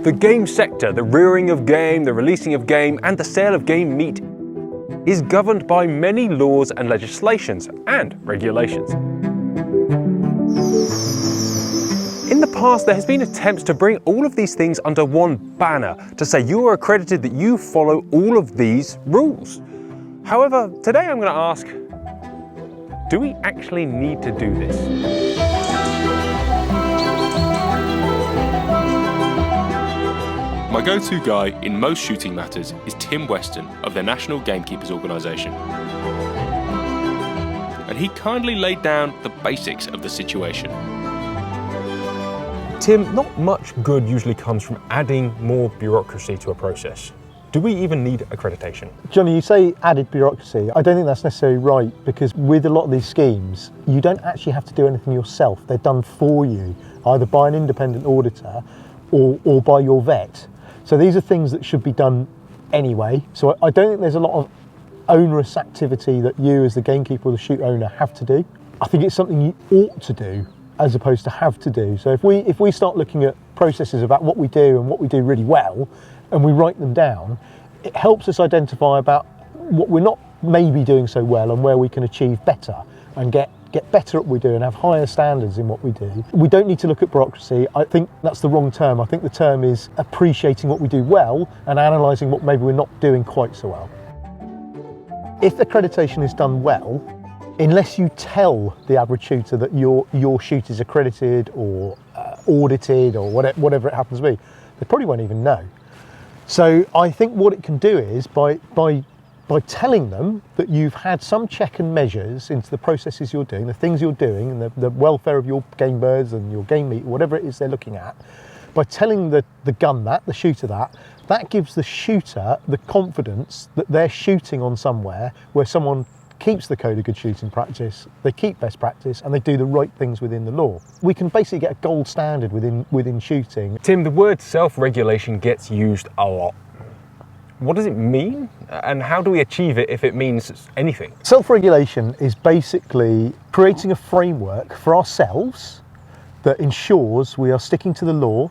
The game sector, the rearing of game, the releasing of game, and the sale of game meat is governed by many laws and legislations and regulations. In the past, there has been attempts to bring all of these things under one banner to say you are accredited that you follow all of these rules. However, today I'm going to ask, do we actually need to do this? My go-to guy in most shooting matters is Tim Weston of the National Gamekeepers Organisation. And he kindly laid down the basics of the situation. Tim, not much good usually comes from adding more bureaucracy to a process. Do we even need accreditation? Johnny, you say added bureaucracy. I don't think that's necessarily right, because with a lot of these schemes, you don't actually have to do anything yourself. They're done for you, either by an independent auditor or by your vet. So these are things that should be done anyway. So I don't think there's a lot of onerous activity that you as the gamekeeper or the shoot owner have to do. I think it's something you ought to do as opposed to have to do. So if we start looking at processes about what we do and what we do really well, and we write them down, it helps us identify about what we're not maybe doing so well and where we can achieve better and get better at what we do and have higher standards in what we do. We don't need to look at bureaucracy. I think that's the wrong term. I think the term is appreciating what we do well and analysing what maybe we're not doing quite so well. If accreditation is done well, unless you tell the average shooter that your shoot is accredited or audited or whatever it happens to be, they probably won't even know. So I think what it can do is by telling them that you've had some check and measures into the processes you're doing, the things you're doing, and the welfare of your game birds and your game meat, whatever it is they're looking at, by telling the gun the shooter that gives the shooter the confidence that they're shooting on somewhere where someone keeps the code of good shooting practice, they keep best practice, and they do the right things within the law. We can basically get a gold standard within shooting. Tim, the word self-regulation gets used a lot. What does it mean? And how do we achieve it if it means anything? Self-regulation is basically creating a framework for ourselves that ensures we are sticking to the law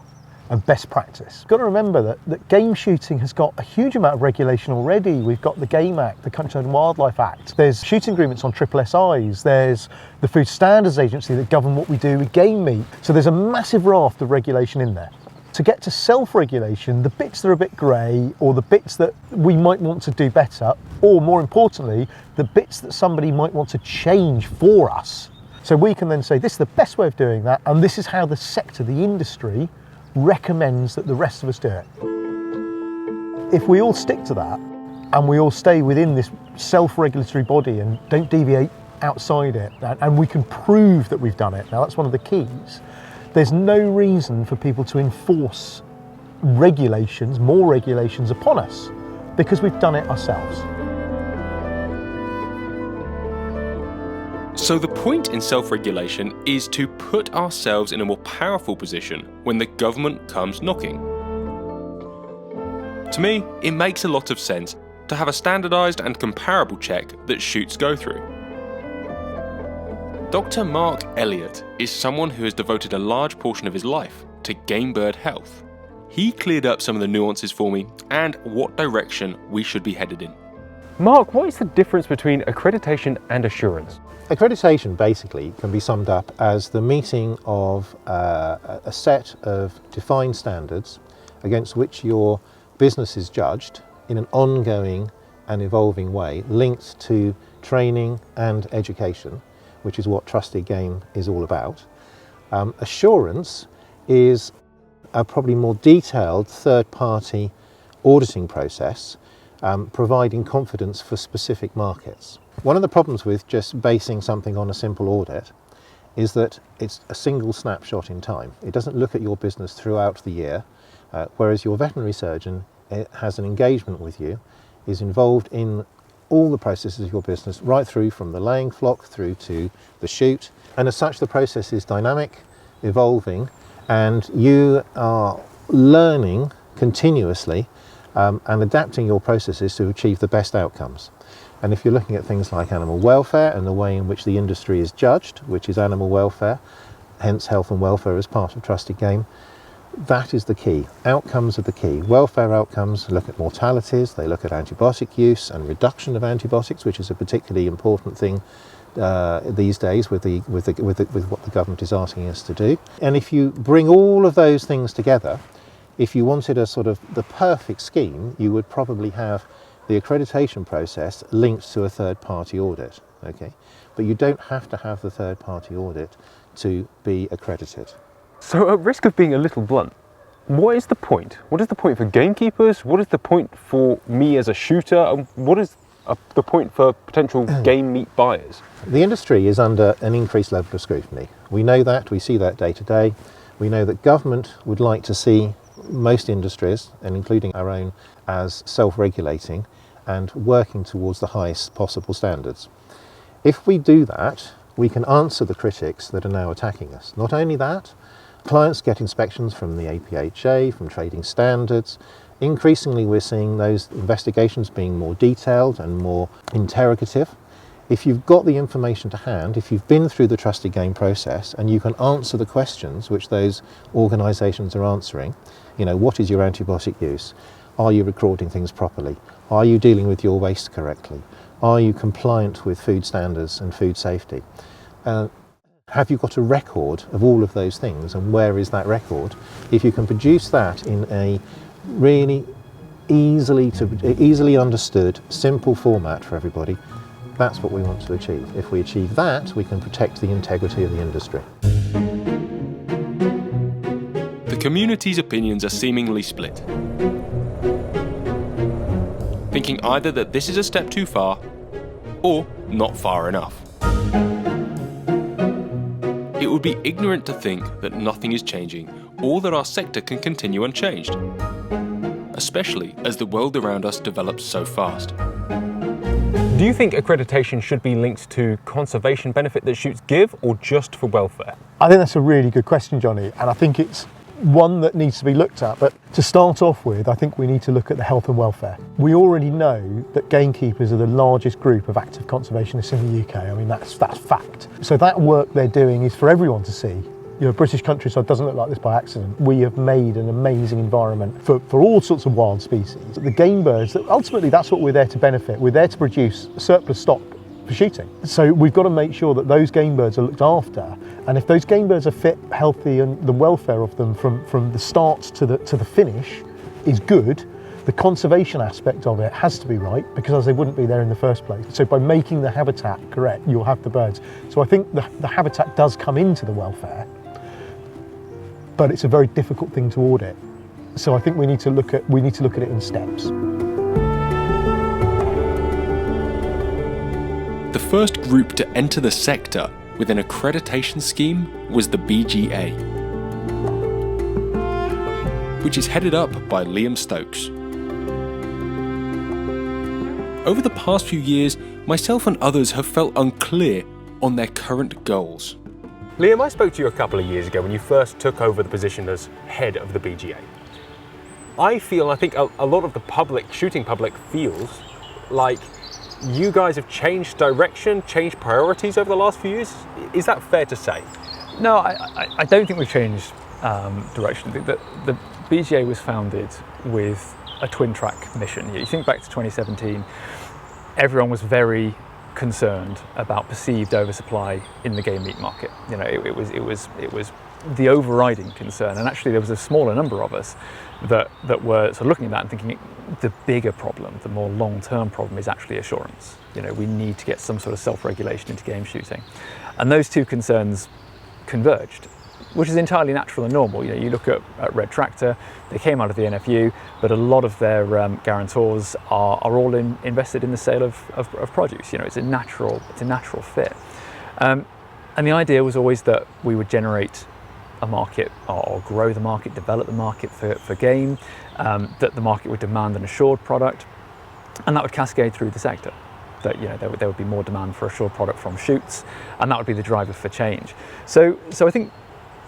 and best practice. You've got to remember that game shooting has got a huge amount of regulation already. We've got the Game Act, the Country and Wildlife Act. There's shooting agreements on SSIs. There's the Food Standards Agency that govern what we do with game meat. So there's a massive raft of regulation in there. To get to self-regulation, the bits that are a bit grey, or the bits that we might want to do better, or more importantly, the bits that somebody might want to change for us. So we can then say, this is the best way of doing that, and this is how the sector, the industry, recommends that the rest of us do it. If we all stick to that, and we all stay within this self-regulatory body and don't deviate outside it, and we can prove that we've done it, now that's one of the keys, there's no reason for people to enforce regulations, more regulations upon us, because we've done it ourselves. So the point in self-regulation is to put ourselves in a more powerful position when the government comes knocking. To me, it makes a lot of sense to have a standardised and comparable check that shoots go through. Dr. Mark Elliott is someone who has devoted a large portion of his life to game bird health. He cleared up some of the nuances for me and what direction we should be headed in. Mark, what is the difference between accreditation and assurance? Accreditation basically can be summed up as the meeting of a set of defined standards against which your business is judged in an ongoing and evolving way, linked to training and education, which is what Trusted Game is all about. Assurance is a probably more detailed third-party auditing process, providing confidence for specific markets. One of the problems with just basing something on a simple audit is that it's a single snapshot in time. It doesn't look at your business throughout the year, whereas your veterinary surgeon has an engagement with you, is involved in all the processes of your business, right through from the laying flock through to the shoot. And as such, the process is dynamic, evolving, and you are learning continuously and adapting your processes to achieve the best outcomes. And if you're looking at things like animal welfare and the way in which the industry is judged, which is animal welfare, hence health and welfare as part of Trusted Game, That is the key. Outcomes are the key. Welfare outcomes look at mortalities, they look at antibiotic use and reduction of antibiotics, which is a particularly important thing these days with what the government is asking us to do. And if you bring all of those things together, if you wanted a sort of the perfect scheme, you would probably have the accreditation process linked to a third-party audit. Okay, but you don't have to have the third-party audit to be accredited. So at risk of being a little blunt, what is the point? What is the point for gamekeepers? What is the point for me as a shooter? And what is the point for potential game meat buyers? The industry is under an increased level of scrutiny. We know that, we see that day to day. We know that government would like to see most industries, and including our own, as self-regulating and working towards the highest possible standards. If we do that, we can answer the critics that are now attacking us. Not only that, clients get inspections from the APHA, from trading standards. Increasingly, we're seeing those investigations being more detailed and more interrogative. If you've got the information to hand, if you've been through the trusted game process and you can answer the questions which those organisations are answering, you know, what is your antibiotic use? Are you recording things properly? Are you dealing with your waste correctly? Are you compliant with food standards and food safety? Have you got a record of all of those things, and where is that record? If you can produce that in a really easily understood, simple format for everybody, that's what we want to achieve. If we achieve that, we can protect the integrity of the industry. The community's opinions are seemingly split, thinking either that this is a step too far or not far enough. It would be ignorant to think that nothing is changing or that our sector can continue unchanged, especially as the world around us develops so fast. Do you think accreditation should be linked to conservation benefit that shoots give, or just for welfare? I think that's a really good question, Johnny, and I think it's one that needs to be looked at. But to start off with, I think we need to look at the health and welfare. We already know that gamekeepers are the largest group of active conservationists in the UK. I mean, that's fact. So that work they're doing is for everyone to see. You know, British countryside doesn't look like this by accident. We have made an amazing environment for all sorts of wild species. The game birds, ultimately that's what we're there to benefit. We're there to produce surplus stock for shooting. So we've got to make sure that those game birds are looked after, and if those game birds are fit, healthy, and the welfare of them from the start to the finish is good, the conservation aspect of it has to be right, because else they wouldn't be there in the first place. So by making the habitat correct, you'll have the birds. So I think the habitat does come into the welfare, but it's a very difficult thing to audit. So I think we need to look at it in steps. The first group to enter the sector with an accreditation scheme was the BGA, which is headed up by Liam Stokes. Over the past few years, myself and others have felt unclear on their current goals. Liam, I spoke to you a couple of years ago when you first took over the position as head of the BGA. I think a lot of the shooting public feels like you guys have changed direction, changed priorities over the last few years. Is that fair to say? No, I don't think we've changed direction. I think that the BGA was founded with a twin track mission. You think back to 2017, everyone was very concerned about perceived oversupply in the game meat market. You know, it was the overriding concern, and actually there was a smaller number of us that were sort of looking at that and thinking the bigger problem, the more long-term problem, is actually assurance. You know, we need to get some sort of self-regulation into game shooting, and those two concerns converged, which is entirely natural and normal. You know, you look at Red Tractor, they came out of the NFU, but a lot of their guarantors are all invested in the sale of produce. You know, it's a natural fit. And the idea was always that we would generate a market, or grow the market, develop the market for game, that the market would demand an assured product, and that would cascade through the sector. That, you know, there would be more demand for assured product from shoots, and that would be the driver for change. So I think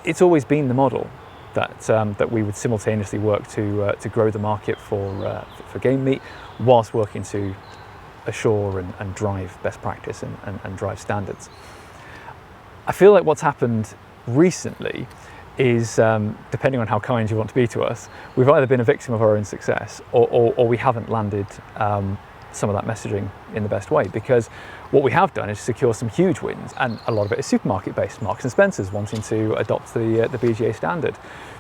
it's always been the model that we would simultaneously work to grow the market for game meat, whilst working to assure and drive best practice and drive standards. I feel like what's happened recently is, depending on how kind you want to be to us, we've either been a victim of our own success or we haven't landed some of that messaging in the best way, because what we have done is secure some huge wins, and a lot of it is supermarket based. Marks and Spencer's wanting to adopt the BGA standard.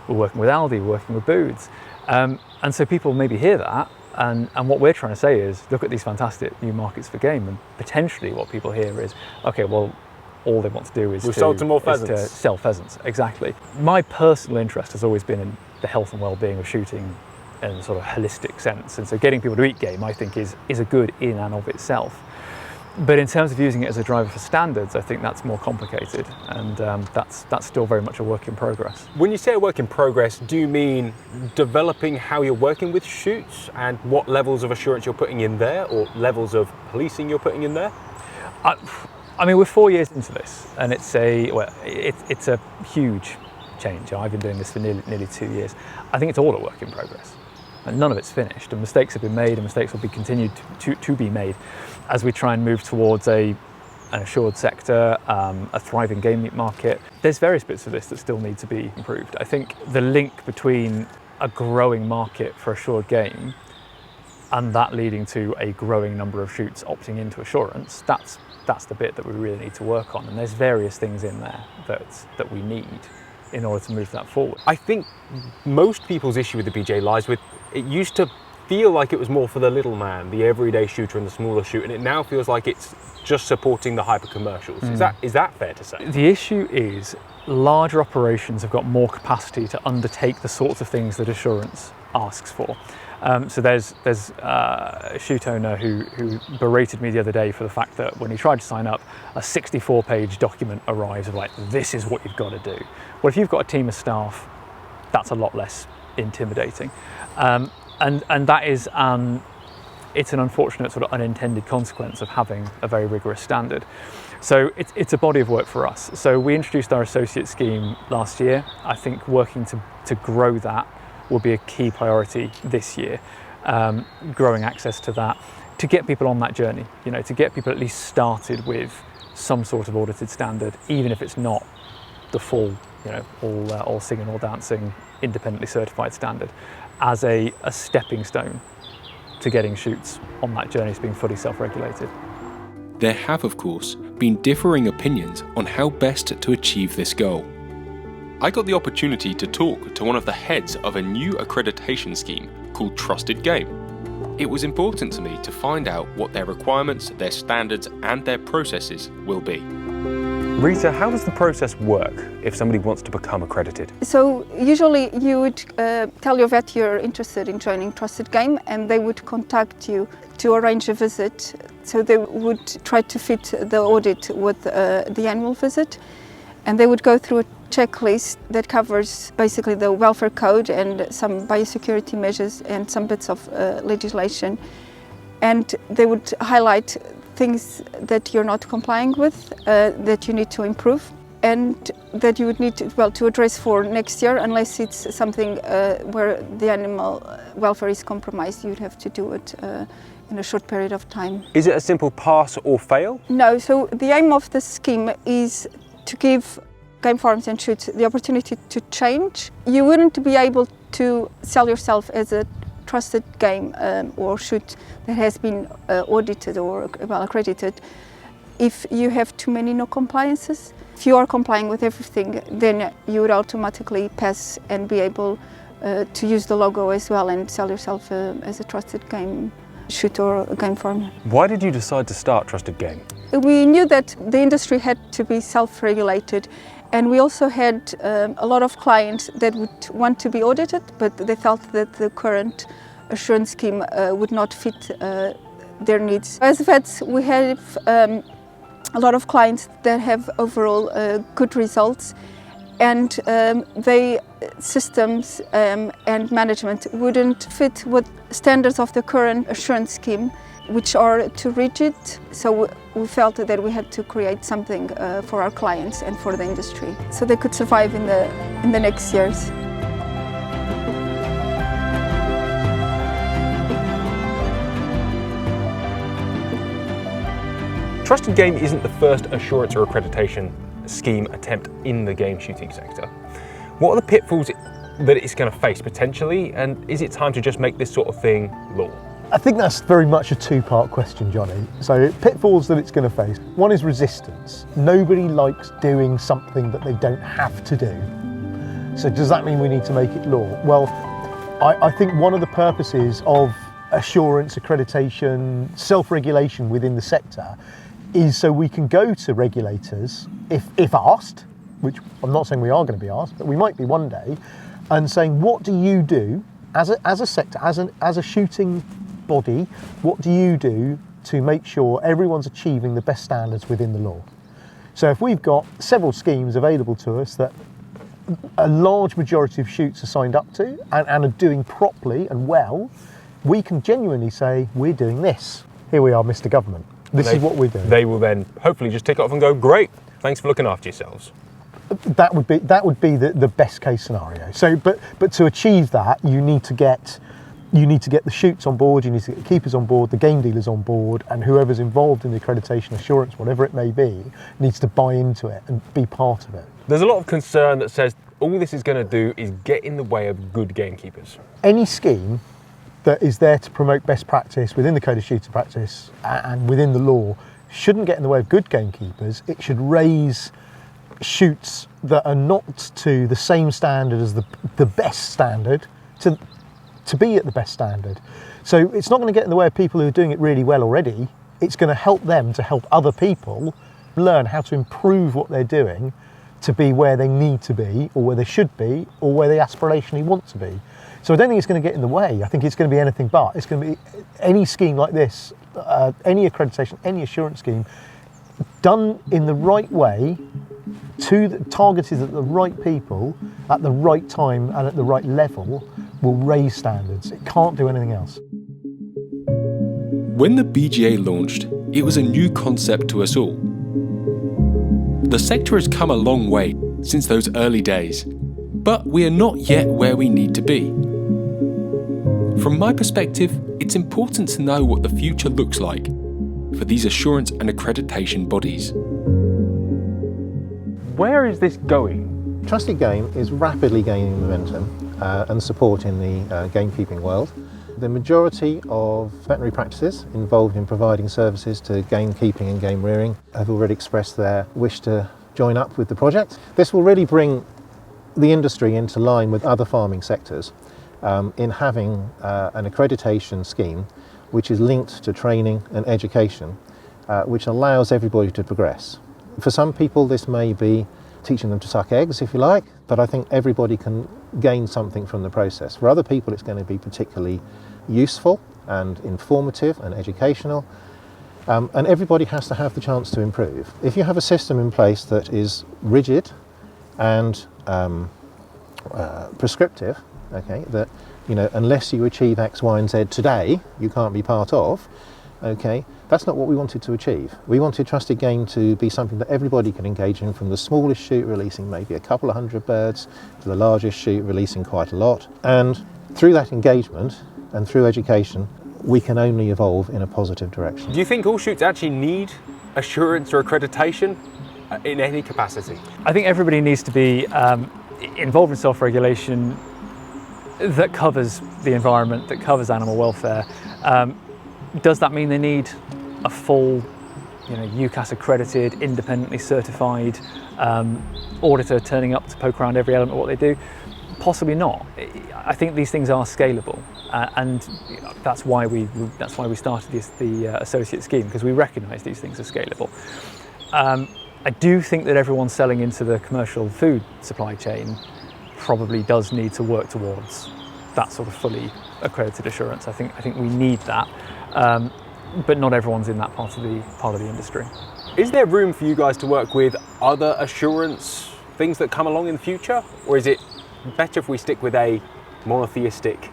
We're working with Aldi, we're working with Booths, and so people maybe hear that, and what we're trying to say is, look at these fantastic new markets for game, and potentially what people hear is, okay, well, all they want to do is We've sold some more pheasants. to sell pheasants. Exactly. My personal interest has always been in the health and well-being of shooting in a sort of holistic sense, and so getting people to eat game, I think, is a good in and of itself. But in terms of using it as a driver for standards, I think that's more complicated, and that's still very much a work in progress. When you say a work in progress, do you mean developing how you're working with shoots and what levels of assurance you're putting in there, or levels of policing you're putting in there? I mean, we're 4 years into this, and it's a huge change. I've been doing this for nearly 2 years. I think it's all a work in progress, and none of it's finished. And mistakes have been made, and mistakes will be continued to be made as we try and move towards an assured sector, a thriving game meat market. There's various bits of this that still need to be improved. I think the link between a growing market for assured game and that leading to a growing number of shoots opting into assurance, that's the bit that we really need to work on, and there's various things in there that we need in order to move that forward. I think most people's issue with the BGA lies with, it used to feel like it was more for the little man, the everyday shooter and the smaller shooter, and it now feels like it's just supporting the hyper commercials. Is that fair to say? The issue is larger operations have got more capacity to undertake the sorts of things that assurance asks for. So there's a shoot owner who berated me the other day for the fact that when he tried to sign up, a 64-page document arrives of like, this is what you've got to do. Well, if you've got a team of staff, that's a lot less intimidating. And that is, it's an unfortunate sort of unintended consequence of having a very rigorous standard. So it's a body of work for us. So we introduced our associate scheme last year. I think working to grow that will be a key priority this year, growing access to that, to get people on that journey, to get people at least started with some sort of audited standard, even if it's not the full, all singing, all dancing, independently certified standard, as a stepping stone to getting shoots on that journey to being fully self-regulated. There have, of course, been differing opinions on how best to achieve this goal. I got the opportunity to talk to one of the heads of a new accreditation scheme called Trusted Game. It was important to me to find out what their requirements, their standards, and their processes will be. Rita, how does the process work if somebody wants to become accredited? So usually you would tell your vet you're interested in joining Trusted Game, and they would contact you to arrange a visit. So they would try to fit the audit with the annual visit, and they would go through a checklist that covers basically the welfare code and some biosecurity measures and some bits of legislation, and they would highlight things that you're not complying with, that you need to improve, and that you would need to address for next year, unless it's something where the animal welfare is compromised. You'd have to do it in a short period of time. Is it a simple pass or fail? No, so the aim of the scheme is to give game farms and shoots the opportunity to change. You wouldn't be able to sell yourself as a trusted game or shoot that has been audited or well accredited if you have too many no compliances. If you are complying with everything, then you would automatically pass and be able to use the logo as well and sell yourself as a trusted game shoot or a game farm. Why did you decide to start Trusted Game? We knew that the industry had to be self-regulated, and we also had a lot of clients that would want to be audited, but they felt that the current assurance scheme would not fit their needs. As vets, we have a lot of clients that have overall good results, and they systems and management wouldn't fit with standards of the current assurance scheme, which are too rigid. So we felt that we had to create something for our clients and for the industry, so they could survive in the next years. Trusted Game isn't the first assurance or accreditation scheme attempt in the game shooting sector. What are the pitfalls that it's going to face potentially, and is it time to just make this sort of thing law? I think that's very much a two-part question, Johnny. So pitfalls that it's going to face. One is resistance. Nobody likes doing something that they don't have to do. So does that mean we need to make it law? Well, I think one of the purposes of assurance, accreditation, self-regulation within the sector is so we can go to regulators, if asked, which I'm not saying we are going to be asked, but we might be one day, and saying, what do you do as a sector, as a shooting body, what do you do to make sure everyone's achieving the best standards within the law? So if we've got several schemes available to us that a large majority of shoots are signed up to and are doing properly and well, we can genuinely say, we're doing this. Here we are, Mr. Government. This is what we're doing. They will then hopefully just tick it off and go, great, thanks for looking after yourselves. That would be the best case scenario. So, but to achieve that, you need to get the shoots on board, you need to get the keepers on board, the game dealers on board, and whoever's involved in the accreditation assurance, whatever it may be, needs to buy into it and be part of it. There's a lot of concern that says all this is going to do is get in the way of good gamekeepers. Any scheme that is there to promote best practice within the code of shooter practice and within the law shouldn't get in the way of good gamekeepers. It should raise shoots that are not to the same standard as the best standard to be at the best standard. So it's not going to get in the way of people who are doing it really well already. It's going to help them to help other people learn how to improve what they're doing to be where they need to be, or where they should be, or where they aspirationally want to be. So I don't think it's going to get in the way. I think it's going to be anything but. It's going to be any scheme like this, any accreditation, any assurance scheme, done in the right way, targeted at the right people, at the right time and at the right level, will raise standards. It can't do anything else. When the BGA launched, it was a new concept to us all. The sector has come a long way since those early days, but we are not yet where we need to be. From my perspective, it's important to know what the future looks like for these assurance and accreditation bodies. Where is this going? Trusted game is rapidly gaining momentum and support in the gamekeeping world. The majority of veterinary practices involved in providing services to gamekeeping and game rearing have already expressed their wish to join up with the project. This will really bring the industry into line with other farming sectors in having an accreditation scheme which is linked to training and education, which allows everybody to progress. For some people this may be teaching them to suck eggs, if you like, but I think everybody can gain something from the process. For other people it's going to be particularly useful and informative and educational, and everybody has to have the chance to improve. If you have a system in place that is rigid and prescriptive, okay, that unless you achieve X, Y and Z today you can't be part of, okay, that's not what we wanted to achieve. We wanted Trusted Game to be something that everybody can engage in, from the smallest shoot releasing maybe a couple of hundred birds to the largest shoot releasing quite a lot. And through that engagement and through education, we can only evolve in a positive direction. Do you think all shoots actually need assurance or accreditation in any capacity? I think everybody needs to be involved in self-regulation that covers the environment, that covers animal welfare. Does that mean they need a full, UCAS accredited, independently certified auditor turning up to poke around every element of what they do? Possibly not. I think these things are scalable, and that's why we started the associate scheme, because we recognise these things are scalable. I do think that everyone selling into the commercial food supply chain probably does need to work towards that sort of fully accredited assurance. I think we need that, but not everyone's in that part of the industry. Is there room for you guys to work with other assurance things that come along in the future, or is it better if we stick with a monotheistic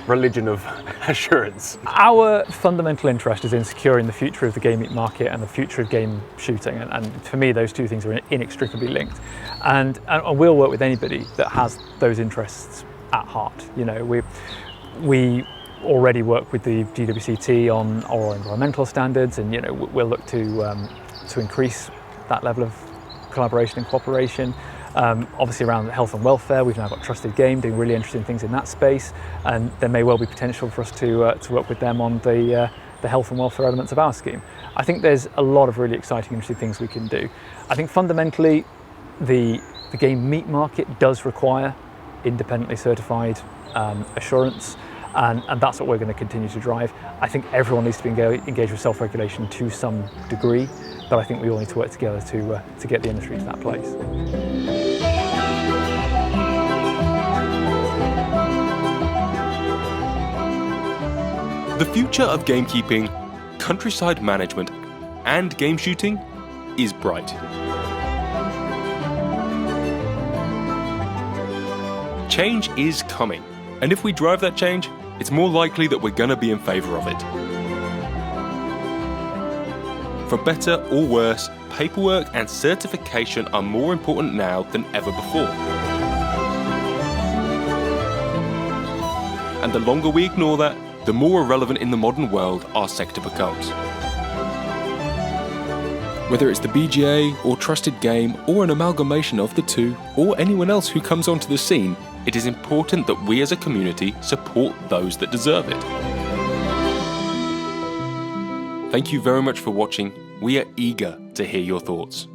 religion of assurance? Our fundamental interest is in securing the future of the game meat market and the future of game shooting, and for me those two things are inextricably linked, and we'll work with anybody that has those interests at heart. We already work with the GWCT on our environmental standards, and we'll look to increase that level of collaboration and cooperation. Obviously around health and welfare, we've now got Trusted Game doing really interesting things in that space, and there may well be potential for us to work with them on the health and welfare elements of our scheme. I think there's a lot of really exciting, interesting things we can do. I think fundamentally the game meat market does require independently certified assurance, and that's what we're going to continue to drive. I think everyone needs to be engaged with self-regulation to some degree, but I think we all need to work together to get the industry to that place. The future of gamekeeping, countryside management, and game shooting is bright. Change is coming, and if we drive that change, it's more likely that we're going to be in favour of it. For better or worse, paperwork and certification are more important now than ever before. And the longer we ignore that, the more irrelevant in the modern world our sector becomes. Whether it's the BGA or Trusted Game or an amalgamation of the two, or anyone else who comes onto the scene, it is important that we as a community support those that deserve it. Thank you very much for watching. We are eager to hear your thoughts.